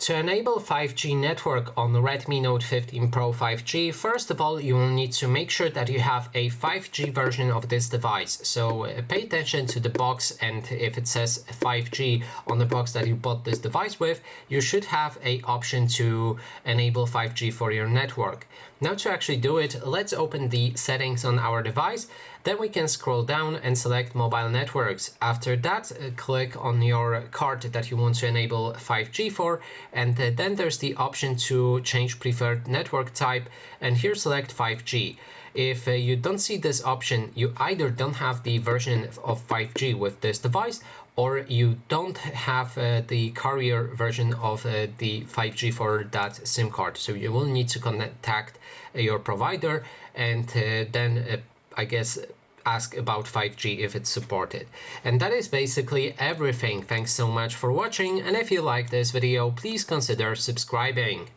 To enable 5G network on the Redmi Note 15 Pro 5G, first of all, you will need to make sure that you have a 5G version of this device. So pay attention to the box, and if it says 5G on the box that you bought this device with, you should have an option to enable 5G for your network. Now to actually do it, let's open the settings on our device. Then we can scroll down and select mobile networks. After that, click on your card that you want to enable 5G for, and then there's the option to change preferred network type, and here select 5G. If you don't see this option, you either don't have the version of 5G with this device, or you don't have the carrier version of the 5G for that SIM card. So you will need to contact your provider and then I guess ask about 5G if it's supported. And that is basically everything. Thanks so much for watching, and if you like this video, please consider subscribing.